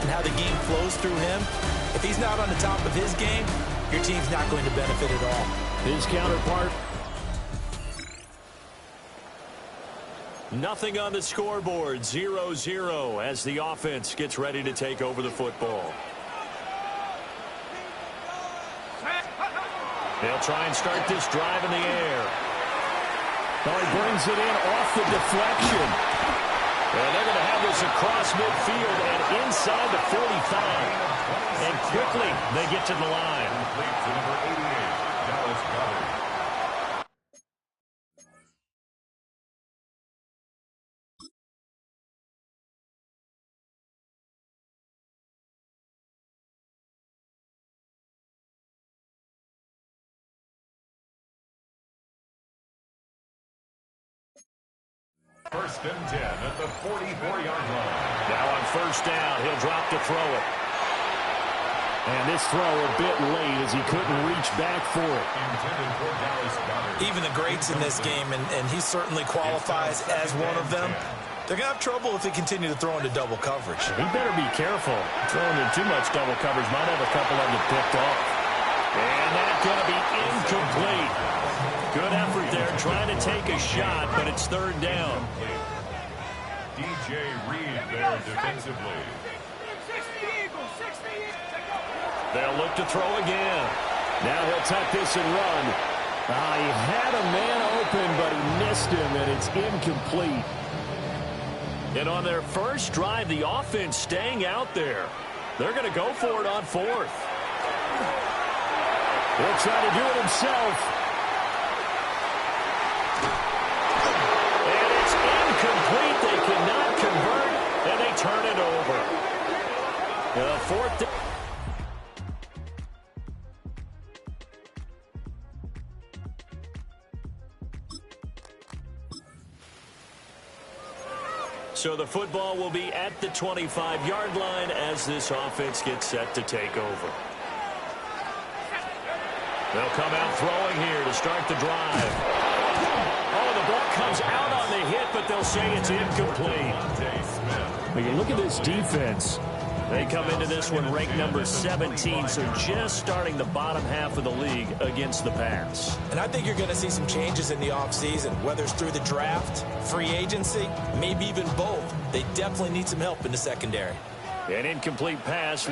and how the game flows through him. If he's not on the top of his game, your team's not going to benefit at all. His counterpart. Nothing on the scoreboard, 0-0 as the offense gets ready to take over the football. They'll try and start this drive in the air. Oh, he brings it in off the deflection. And they're going to have this across midfield and inside the 45. And quickly they get to the line. First and 10 at the 44-yard line. Now on first down, he'll drop to throw it. And this throw a bit late as he couldn't reach back for it. Even the greats in this game, and he certainly qualifies as one of them, they're going to have trouble if they continue to throw into double coverage. He better be careful. Throwing in too much double coverage might have a couple of them picked off. And that's going to be incomplete. Good effort there, trying to take a shot, but it's third down. DJ Reed there defensively. They'll look to throw again. Now he'll tuck this and run. He had a man open, but he missed him, and it's incomplete. And on their first drive, the offense staying out there. They're going to go for it on fourth. He'll try to do it himself. Complete, they cannot convert, and they turn it over. Fourth. So the football will be at the 25-yard line as this offense gets set to take over. They'll come out throwing here to start the drive. Oh, the ball comes out on the hit, but they'll say it's incomplete. When you look at this defense, they come into this one ranked number 17, so just starting the bottom half of the league against the pass. And I think you're going to see some changes in the offseason, whether it's through the draft, free agency, maybe even both. They definitely need some help in the secondary. An incomplete pass.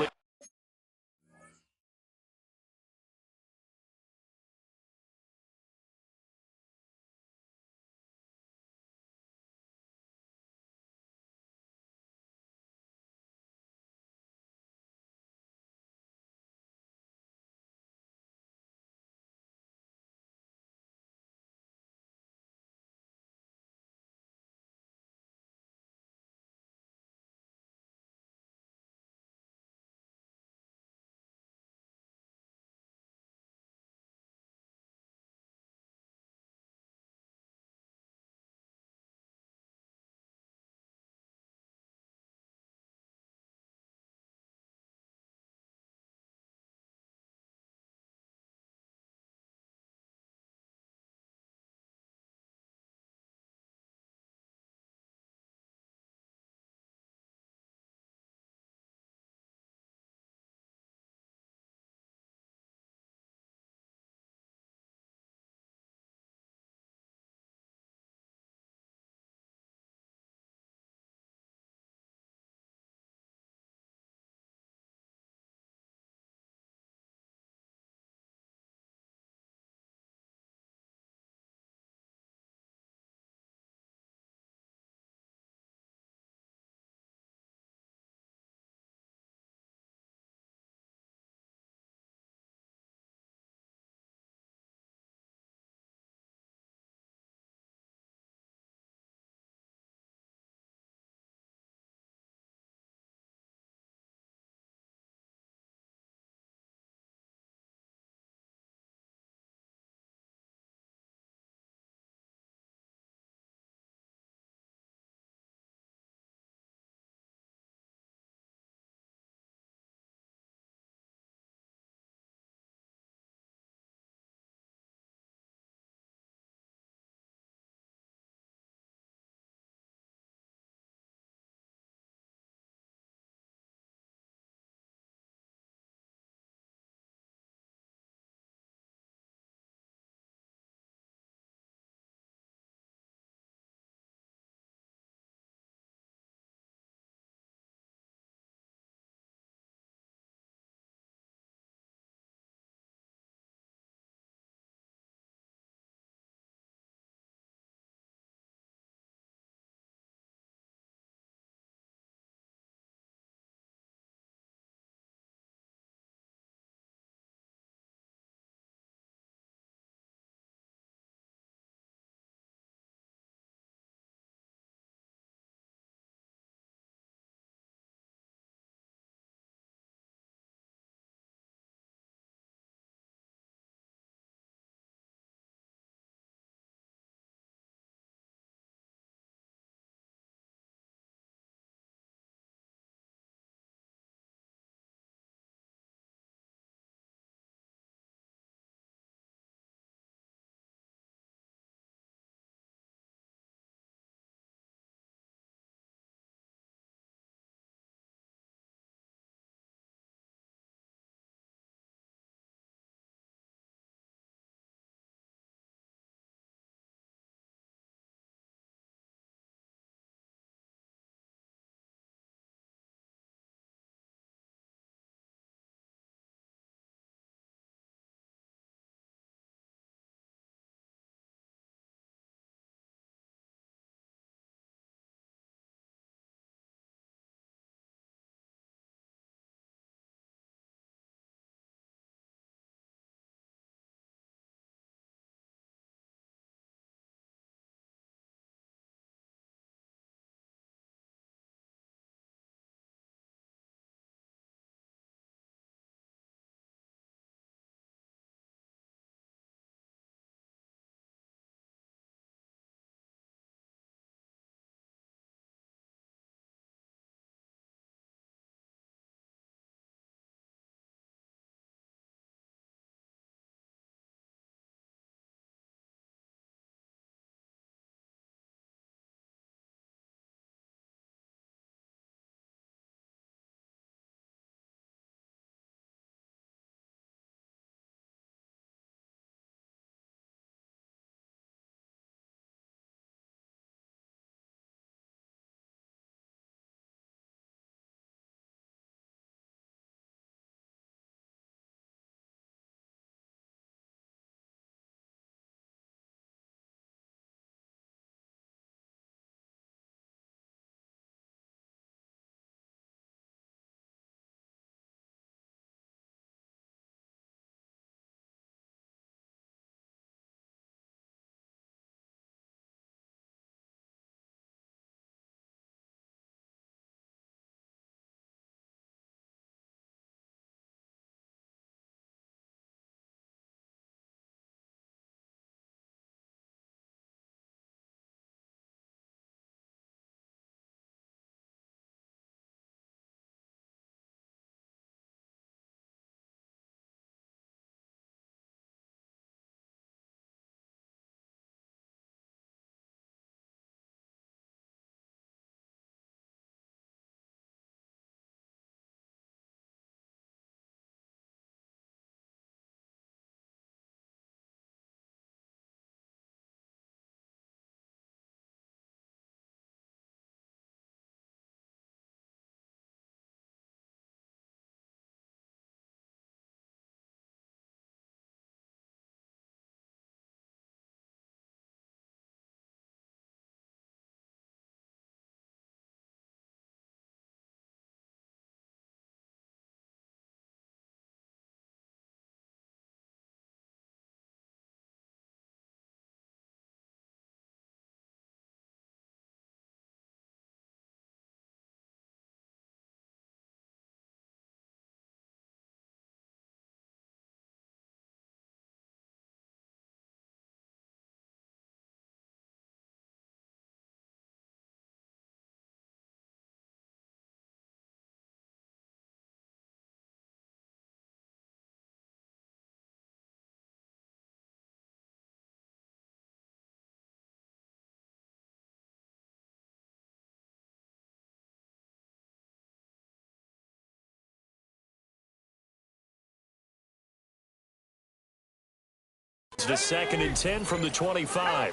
To 2nd and 10 from the 25.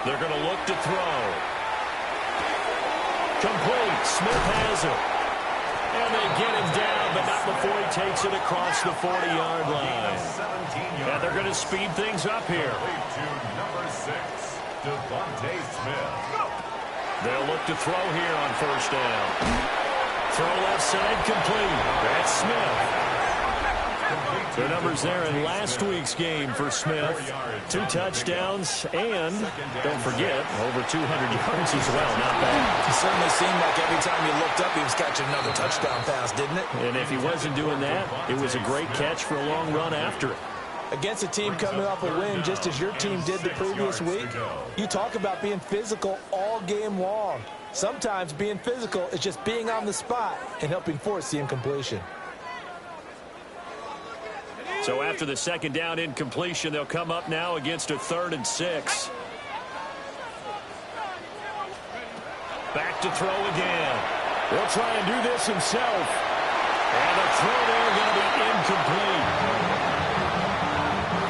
They're going to look to throw. Complete. Smith has it. And they get him down, but not before he takes it across the 40-yard line. And they're going to speed things up here. Number 6, Devontae Smith. They'll look to throw here on 1st down. Throw left side complete. That's Smith. The numbers there in last week's game for Smith. 2 touchdowns and, don't forget, over 200 yards as well. Not bad. It certainly seemed like every time you looked up, he was catching another touchdown pass, didn't it? And if he wasn't doing that, it was a great catch for a long run after it. Against a team coming off a win just as your team did the previous week, you talk about being physical all game long. Sometimes being physical is just being on the spot and helping force the incompletion. So after the 2nd down incompletion, they'll come up now against a 3rd and 6. Back to throw again. He'll try and do this himself. And the throw there going to be incomplete.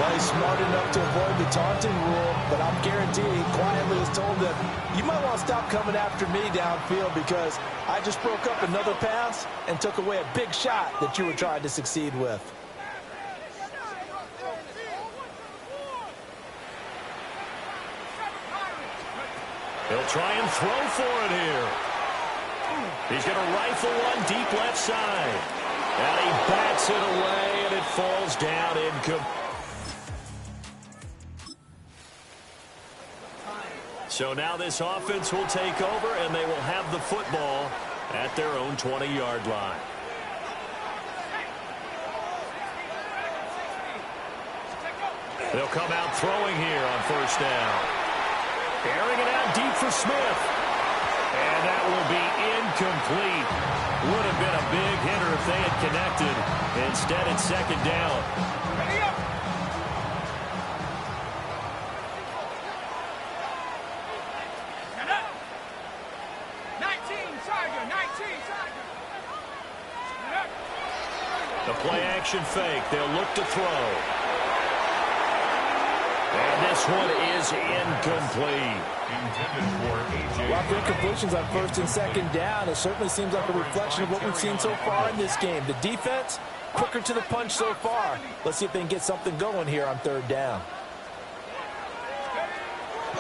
Well, he's smart enough to avoid the taunting rule, but I'm guaranteed he quietly has told them, you might want to stop coming after me downfield because I just broke up another pass and took away a big shot that you were trying to succeed with. He'll try and throw for it here. He's going to rifle one deep left side. And he bats it away, and it falls down incomplete. So now this offense will take over, and they will have the football at their own 20-yard line. They'll come out throwing here on 1st down. Airing it out deep for Smith. And that will be incomplete. Would have been a big hitter if they had connected. Instead, it's 2nd down. Ready up. Stand up. 19, Tiger. 19, Tiger. Stand up. The play-action fake. They'll look to throw. And this one is incomplete. A lot of incompletions on 1st and 2nd down. It certainly seems like a reflection of what we've seen so far in this game. The defense, quicker to the punch so far. Let's see if they can get something going here on 3rd down.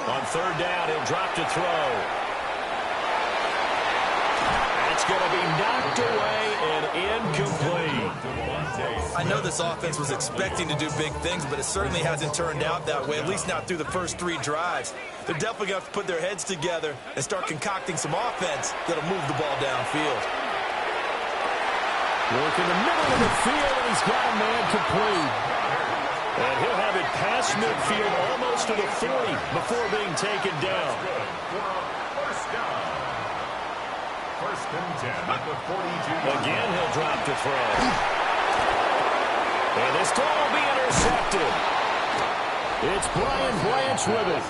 On 3rd down, he'll drop to throw. That's going to be knocked away and incomplete. I know this offense was expecting to do big things, but it certainly hasn't turned out that way, at least not through the first 3 drives. They're definitely going to have to put their heads together and start concocting some offense that'll move the ball downfield. Work in the middle of the field, and he's got a man complete. And he'll have it past midfield almost to the 40 before being taken down. First down. 1st and 10 at the 42. Again, he'll drop to throw. And this ball will be intercepted. It's Brian Blanche with it.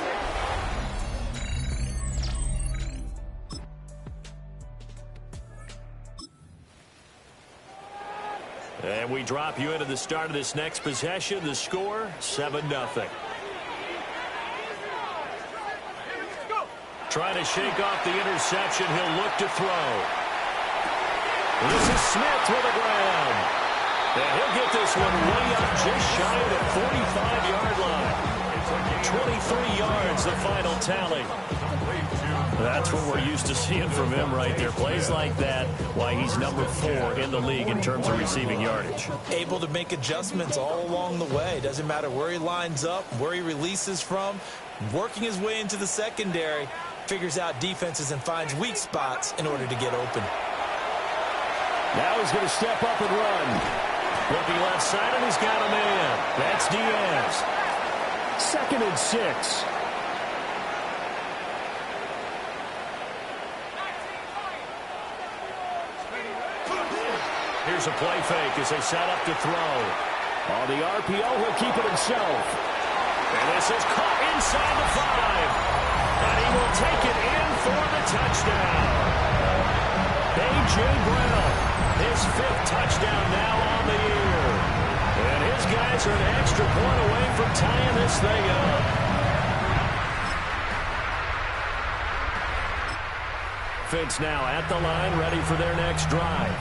And we drop you into the start of this next possession. The score, 7-0. Trying to shake off the interception. He'll look to throw. This is Smith with the ground. And he'll get this one way up just shy of the 45-yard line. 23 yards, the final tally. That's what we're used to seeing from him right there. Plays like that, why he's number 4 in the league in terms of receiving yardage. Able to make adjustments all along the way. Doesn't matter where he lines up, where he releases from. Working his way into the secondary, figures out defenses and finds weak spots in order to get open. Now he's going to step up and run. Looking left side, and he's got a man. That's Diaz. 2nd and 6. Here's a play fake as they set up to throw. On the RPO, he'll keep it himself. And this is caught inside the 5. And he will take it in for the touchdown. A.J. Brown, his 5th touchdown now on the year. And his guys are an extra point away from tying this thing up. Offense now at the line, ready for their next drive.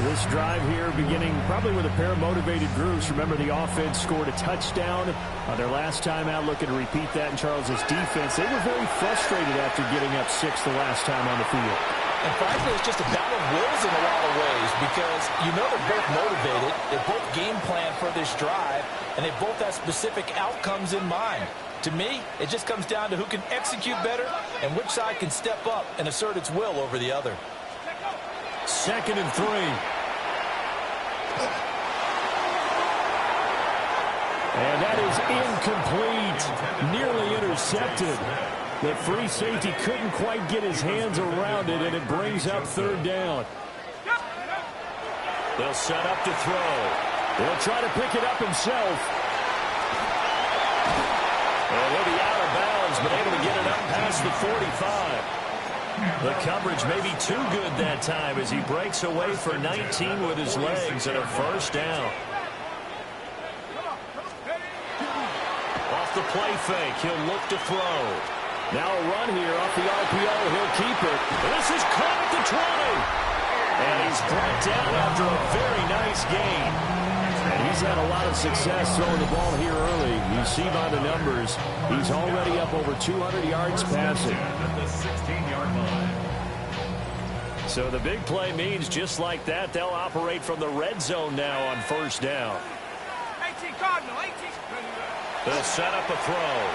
This drive here beginning probably with a pair of motivated groups. Remember, the offense scored a touchdown on their last time out, looking to repeat that in Charles's defense. They were very frustrated after getting up 6 the last time on the field. And frankly, it's just a battle of wills in a lot of ways because you know they're both motivated, they both game plan for this drive, and they both have specific outcomes in mind. To me, it just comes down to who can execute better and which side can step up and assert its will over the other. 2nd and 3. And that is incomplete. Nearly intercepted. The free safety couldn't quite get his hands around it, and it brings up 3rd down. They'll set up to throw. He'll try to pick it up himself. And he'll be out of bounds, but able to get it up past the 45. The coverage may be too good that time as he breaks away for 19 with his legs and a 1st down. Off the play fake, he'll look to throw. Now a run here off the RPO, he'll keep it. This is caught at the 20. And he's brought down after a very nice gain. And he's had a lot of success throwing the ball here early. You see by the numbers, he's already up over 200 yards passing. So the big play means just like that, they'll operate from the red zone now on 1st down. 18 Cardinal, 18. They'll set up a throw.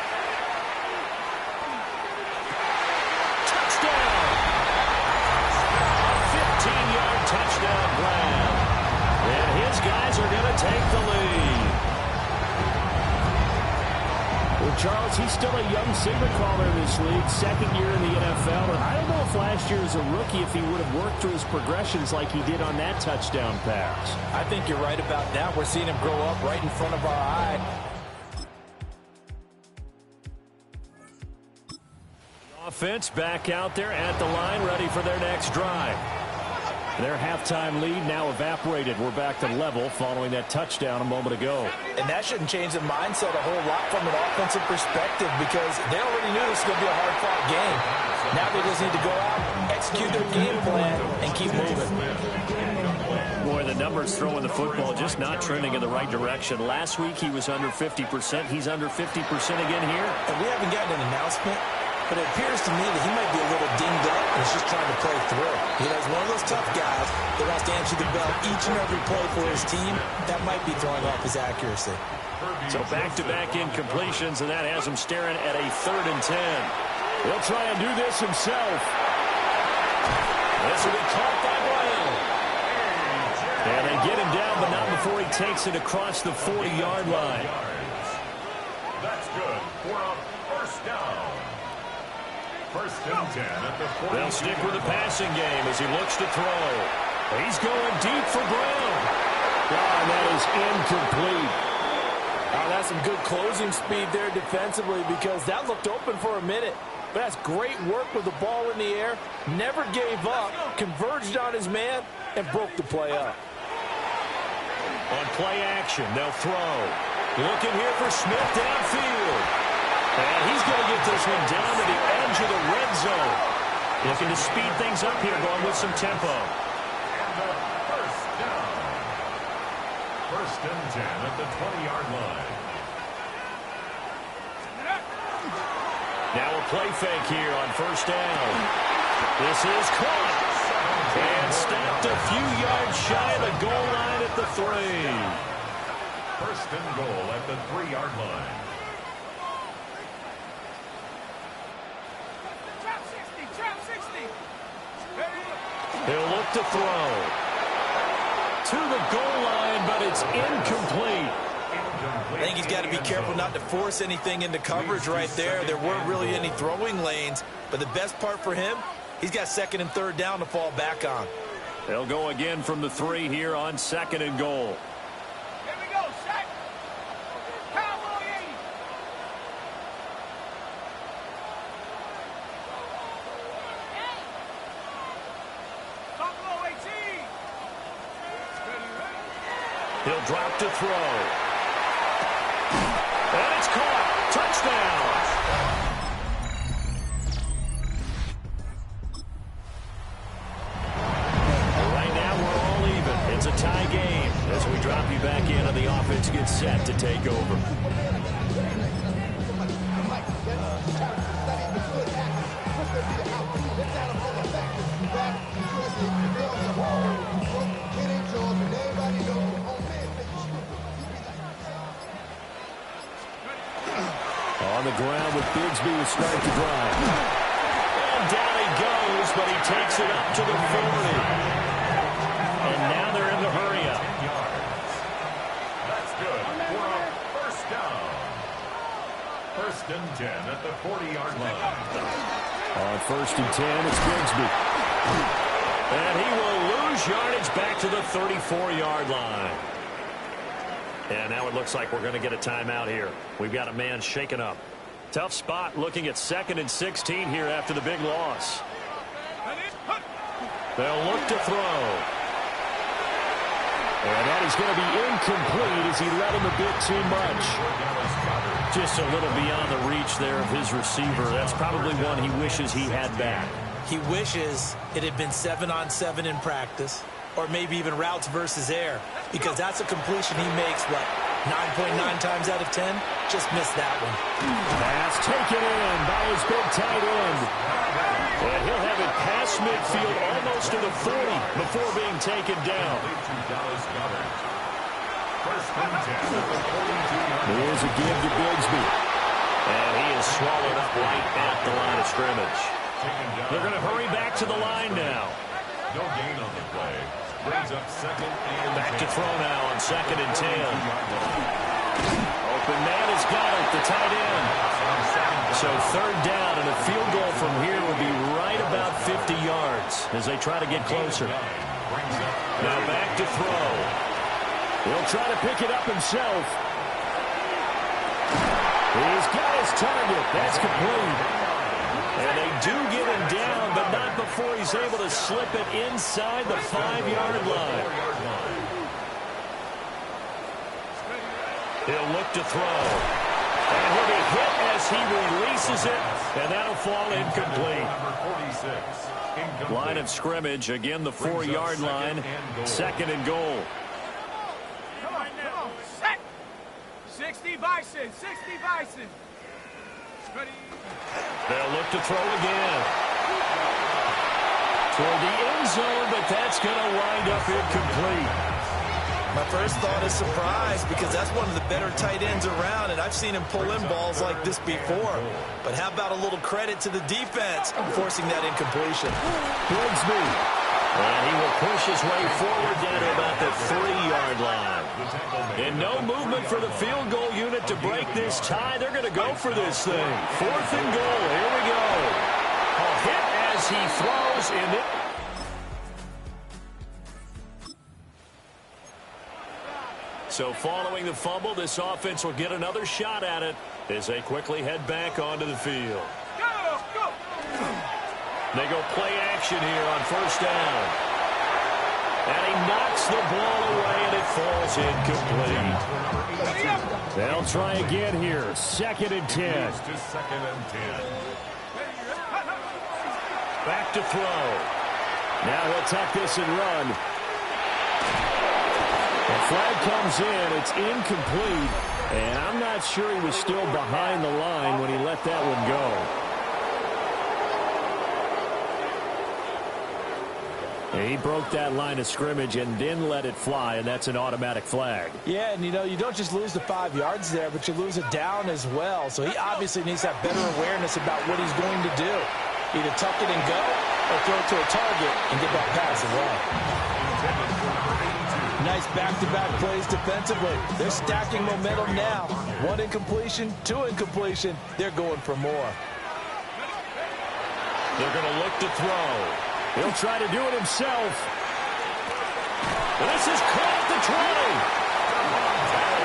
Touchdown! 15-yard touchdown grab. And his guys are going to take the lead. Well, Charles, he's still a young signal caller in this league, 2nd year in the NFL. And I don't know if last year as a rookie, if he would have worked through his progressions like he did on that touchdown pass. I think you're right about that. We're seeing him grow up right in front of our eye. Offense back out there at the line, ready for their next drive. Their halftime lead now evaporated. We're back to level following that touchdown a moment ago. And that shouldn't change the mindset a whole lot from an offensive perspective because they already knew this was going to be a hard-fought game. Now they just need to go out, execute their game plan, and keep moving. Boy, the numbers throwing the football just not trending in the right direction. Last week he was under 50%. He's under 50% again here. And we haven't gotten an announcement, but it appears to me that he might be a little dinged up and is just trying to play through. You know, he's one of those tough guys that wants to answer the bell each and every play for his team. That might be throwing off his accuracy. So back-to-back incompletions, and that has him staring at a 3rd and 10. He'll try and do this himself. This will be caught by Brown. And they get him down, but not before he takes it across the 40-yard line. That's good for a 1st down. 1st and 10 at the 40. They'll stick with the passing game as he looks to throw. He's going deep for Brown. And that is incomplete. Oh, that's some good closing speed there defensively because that looked open for a minute. But that's great work with the ball in the air. Never gave up, converged on his man, and broke the play up. On play action, they'll throw. Looking here for Smith downfield. And he's going to get this one down to the edge of the red zone. Looking to speed things up here, going with some tempo. And the 1st down. 1st and 10 at the 20-yard line. Now a play fake here on 1st down. This is caught. And stopped a few yards shy of the goal line at the 3. 1st and goal at the 3-yard line. He'll look to throw. To the goal line, but it's incomplete. I think he's got to be careful not to force anything into coverage right there. There weren't really any throwing lanes, but the best part for him, he's got 2nd and 3rd down to fall back on. They'll go again from the 3 here on 2nd and goal. Here we go, set. Cowboy 80. Buffalo 18. He'll drop to throw. And it's caught. Touchdown. Right now, we're all even. It's a tie game as we drop you back in and the offense gets set to take over. On the ground with Bigsby to start the drive. And down he goes, but he takes it up to the 40. And now they're in the hurry-up. That's good. We're up first down. First and 10 at the 40-yard line. On first and 10, it's Bigsby. And he will lose yardage back to the 34-yard line. And now it looks like we're going to get a timeout here. We've got a man shaken up. Tough spot looking at 2nd and 16 here after the big loss. They'll look to throw. And that is going to be incomplete as he let him a bit too much. Just a little beyond the reach there of his receiver. That's probably one he wishes he had back. He wishes it had been 7-on-7 in practice, or maybe even routes versus air, because that's a completion he makes, what, 9.9 times out of 10? Just missed that one. Pass taken in by his big tight end. And he'll have it past midfield almost to the 40 before being taken down. Here's a give to Bigsby. And he is swallowed up right at the line of scrimmage. They're going to hurry back to the line now. No gain on the play. Brings up 2nd and back to throw now on 2nd and 10. Open man has got it, the tight end. So 3rd down, and a field goal from here would be right about 50 yards as they try to get closer. Now back to throw. He'll try to pick it up himself. He's got his target. That's complete. And they do get him down, but not before he's able to slip it inside the 5-yard line. He'll look to throw. And he'll be hit as he releases it, and that'll fall incomplete. Line of scrimmage, again the 4-yard line, 2nd and goal. Come on, set. 60 Bison, 60 Bison. Ready. They'll look to throw again. Toward the end zone, but that's going to wind up incomplete. My first thought is surprise, because that's one of the better tight ends around, and I've seen him pull in balls like this before. But how about a little credit to the defense forcing that incompletion? Bigsby. And he will push his way forward down to about the 3-yard line. And no movement for the field goal unit to break this tie. They're going to go for this thing. 4th and goal. Here we go. A hit as he throws in it. So following the fumble, this offense will get another shot at it as they quickly head back onto the field. Go, go. They go play action here on 1st down. And he knocks the ball away, and it falls incomplete. They'll try again here. 2nd and 10. Back to throw. Now he'll tuck this and run. The flag comes in. It's incomplete. And I'm not sure he was still behind the line when he let that one go. He broke that line of scrimmage and didn't let it fly, and that's an automatic flag. Yeah, and you don't just lose the 5 yards there, but you lose it down as well. So he obviously needs to have better awareness about what he's going to do. Either tuck it and go or throw it to a target and get that pass away. Nice back-to-back plays defensively. They're stacking momentum now. 1 incompletion, 2 incompletion. They're going for more. They're going to look to throw. He'll try to do it himself. This is caught at the 20.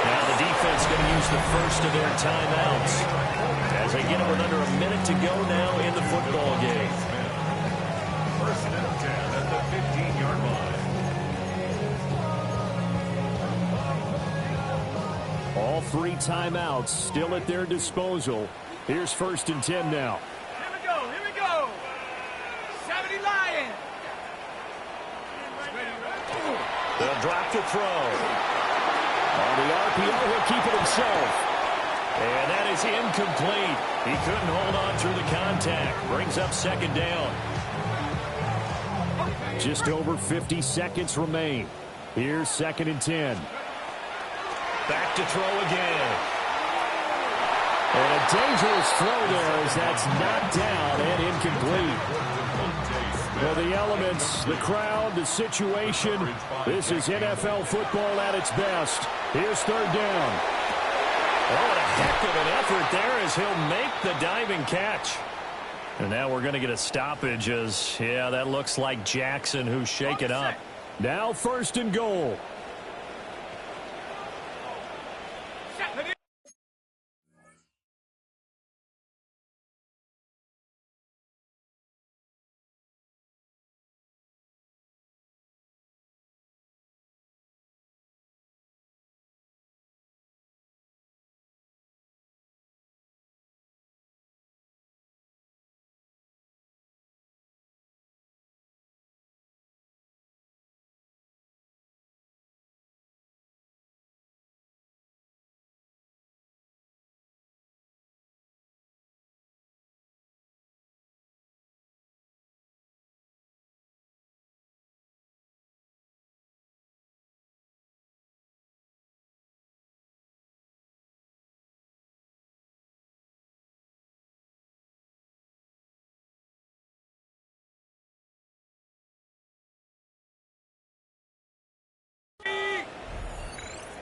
Now the defense going to use the first of their timeouts as they get it with under a minute to go now in the football game. 1st and 10 at the 15-yard line. All 3 timeouts still at their disposal. Here's 1st and 10 now. Here we go. Here we go. 70 Lions. They'll drop the throw. On the RPO, he'll keep it himself. And that is incomplete. He couldn't hold on through the contact. Brings up 2nd down. Just over 50 seconds remain. Here's 2nd and 10. Back to throw again. And a dangerous throw there as that's knocked down and incomplete. Well, the elements, the crowd, the situation, this is NFL football at its best. Here's 3rd down. Oh, what a heck of an effort there as he'll make the diving catch. And now we're going to get a stoppage as, yeah, that looks like Jackson who's shaken up. Now 1st and goal.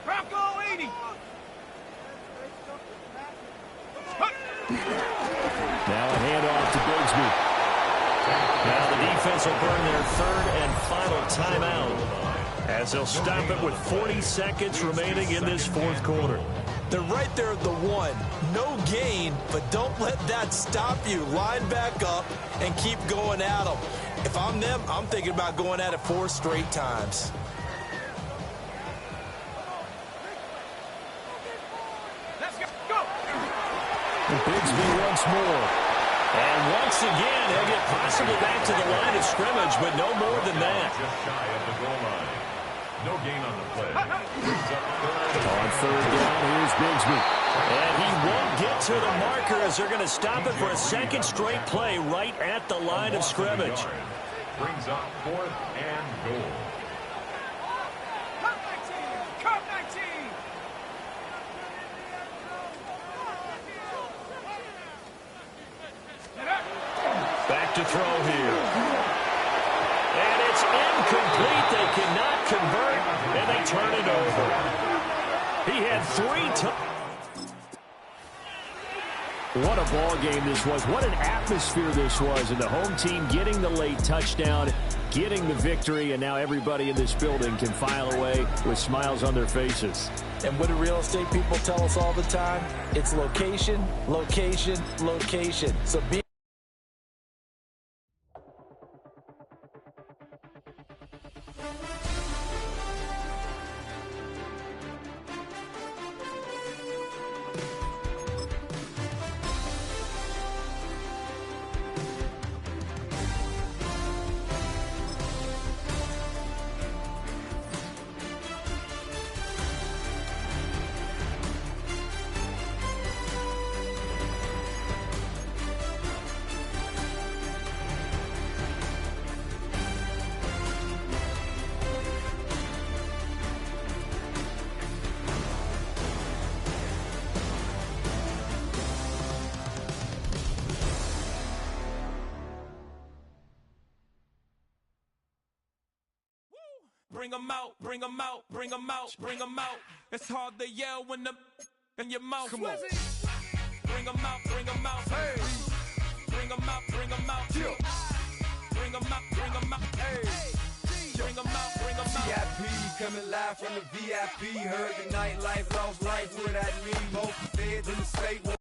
Bronco 80. Now a handoff to Bigsby. Now the defense will burn their 3rd and final timeout as they'll stop it with 40 seconds remaining in this 4th quarter. They're right there at the 1. No gain, but don't let that stop you. Line back up and keep going at them. If I'm them, I'm thinking about going at it 4 straight times. Bigsby once more. And once again, he'll get possibly back to the line of scrimmage, but no more than that. Just shy of the goal line. No gain on the play. On 3rd down, here's Bigsby. And he won't get to the marker as they're going to stop it for a 2nd straight play right at the line of scrimmage. Brings up 4th and goal. Come 19. Back to throw here. And it's incomplete. They cannot convert, and they turn it over. He had 3 times. What a ball game this was. What an atmosphere this was. And the home team getting the late touchdown, getting the victory, and now everybody in this building can file away with smiles on their faces. And what do real estate people tell us all the time? It's location, location, location. So be Bring 'em out, bring 'em out, bring 'em out, bring 'em out. It's hard to yell when the in your mouth. Come on. Bring 'em out, bring 'em out. Hey. Bring 'em out, bring 'em out. Yeah. Bring 'em out, bring 'em out. Hey. Bring 'em out, bring 'em out. VIP coming live from the VIP. Heard the nightlife, lost life, what that mean? Both feds in the state.